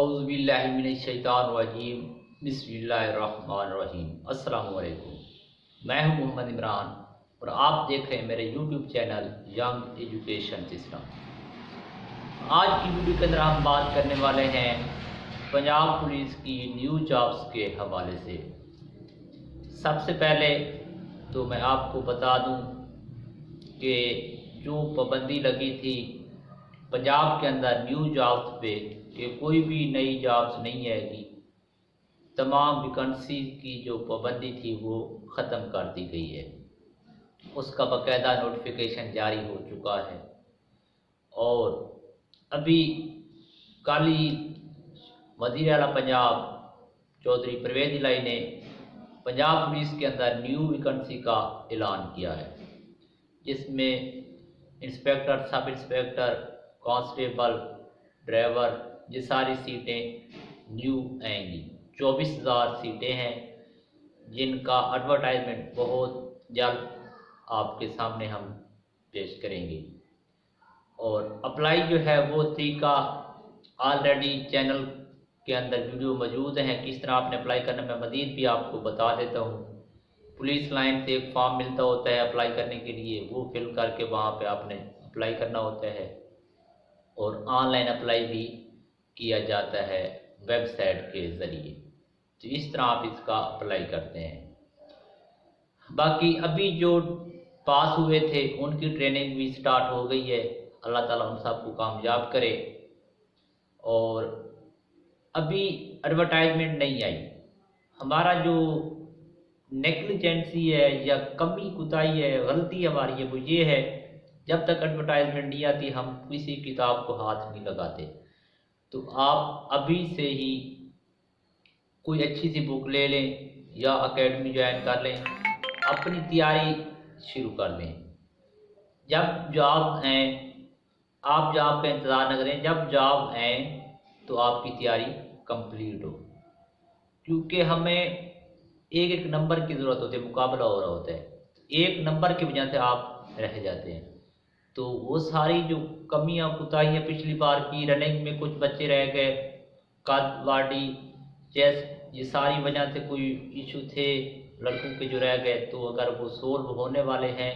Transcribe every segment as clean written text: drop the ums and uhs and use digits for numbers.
اعوذ باللہ من الشیطان الرجیم بسم اللہ الرحمن الرحیم۔ السلام علیکم، میں ہوں محمد عمران اور آپ دیکھ رہے ہیں میرے YouTube channel young education system. آج کی ویڈیو کے اندر ہم بات کرنے والے ہیں پنجاب پولیس کی نیو جابز کے حوالے سے۔ سب سے پہلے تو میں آپ کو بتا دوں کہ جو پابندی لگی تھی پنجاب کے اندر نیو جابز پہ کہ کوئی بھی نئی جابز نہیں آئے گی، تمام ویکنسی کی جو پابندی تھی وہ ختم کر دی گئی ہے۔ اس کا باقاعدہ نوٹیفیکیشن جاری ہو چکا ہے اور ابھی کل ہی وزیر اعلیٰ پنجاب چودھری پرویز الہی نے پنجاب پولیس کے اندر نیو ویکنسی کا اعلان کیا ہے، جس میں انسپیکٹر، سب انسپیکٹر، کانسٹیبل، ڈرائیور، یہ ساری سیٹیں نیو آئیں گی۔ 24,000 سیٹیں ہیں جن کا ایڈورٹائزمنٹ بہت جلد آپ کے سامنے ہم پیش کریں گے، اور اپلائی جو ہے وہ طریقہ آلریڈی چینل کے اندر ویڈیو موجود ہیں، کس طرح آپ نے اپلائی کرنا میں مزید بھی آپ کو بتا دیتا ہوں۔ پولیس لائن سے ایک فارم ملتا ہوتا ہے اپلائی کرنے کے لیے، وہ فل کر کے وہاں پہ آپ نے اپلائی کرنا ہوتا ہے، اور آن لائن اپلائی بھی کیا جاتا ہے ویب سائٹ کے ذریعے۔ تو اس طرح آپ اس کا اپلائی کرتے ہیں۔ باقی ابھی جو پاس ہوئے تھے ان کی ٹریننگ بھی سٹارٹ ہو گئی ہے، اللہ تعالیٰ ہم سب کو کامیاب کرے۔ اور ابھی ایڈورٹائزمنٹ نہیں آئی۔ ہمارا جو نیگلیجنسی ہے یا کمی کوتاہی ہے، غلطی ہماری ہے، وہ یہ ہے جب تک ایڈورٹائزمنٹ نہیں آتی ہم کسی کتاب کو ہاتھ نہیں لگاتے۔ تو آپ ابھی سے ہی کوئی اچھی سی بک لے لیں یا اکیڈمی جوائن کر لیں، اپنی تیاری شروع کر لیں۔ جب جاب آئیں آپ جاب کا انتظار نہ کریں، جب جاب آئیں تو آپ کی تیاری کمپلیٹ ہو، کیونکہ ہمیں ایک ایک نمبر کی ضرورت ہوتی ہے، مقابلہ ہو رہا ہوتا ہے، ایک نمبر کی وجہ سے آپ رہ جاتے ہیں۔ تو وہ ساری جو کمیاں کوتاہیاں پچھلی بار کی رننگ میں کچھ بچے رہ گئے، قد، باڈی، چیسٹ، یہ ساری وجہ سے کوئی ایشو تھے لڑکوں کے جو رہ گئے، تو اگر وہ سولو ہونے والے ہیں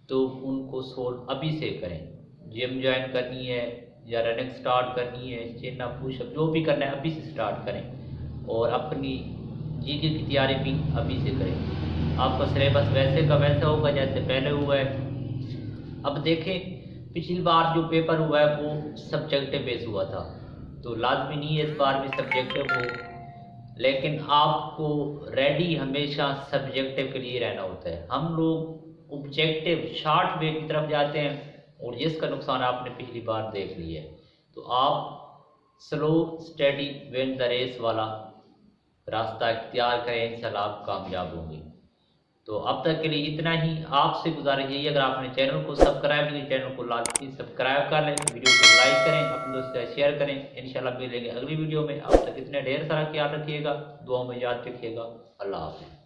تو ان کو سولو ابھی سے کریں۔ جم جوائن کرنی ہے یا رننگ سٹارٹ کرنی ہے، چین اپ، پش اپ، جو بھی کرنا ہے ابھی سے سٹارٹ کریں، اور اپنی جی ڈی کی تیاری بھی ابھی سے کریں۔ آپ کا سلیبس ویسے کا ویسا ہوگا جیسے پہلے ہوا ہے۔ اب دیکھیں پچھلی بار جو پیپر ہوا ہے وہ سبجیکٹو بیس ہوا تھا، تو لازمی نہیں ہے اس بار بھی سبجیکٹو ہو، لیکن آپ کو ریڈی ہمیشہ سبجیکٹو کے لیے رہنا ہوتا ہے۔ ہم لوگ آبجیکٹو شارٹ وے کی طرف جاتے ہیں، اور جس کا نقصان آپ نے پچھلی بار دیکھ لیا ہے۔ تو آپ سلو اسٹڈی ون دا ریس والا راستہ اختیار کریں، انشاءاللہ آپ کامیاب ہوں گے۔ تو اب تک کے لیے اتنا ہی۔ آپ سے گزارش یہی ہے، اگر آپ نے چینل کو سبسکرائب نہیں، چینل کو لازمی سبسکرائب کر لیں، ویڈیو کو لائک کریں، اپنے دوست سے شیئر کریں۔ انشاءاللہ ملیں گے اگلی ویڈیو میں۔ اب تک اتنے ڈھیر سارا خیال رکھیے گا، دعاؤں میں یاد رکھیے گا۔ اللہ حافظ۔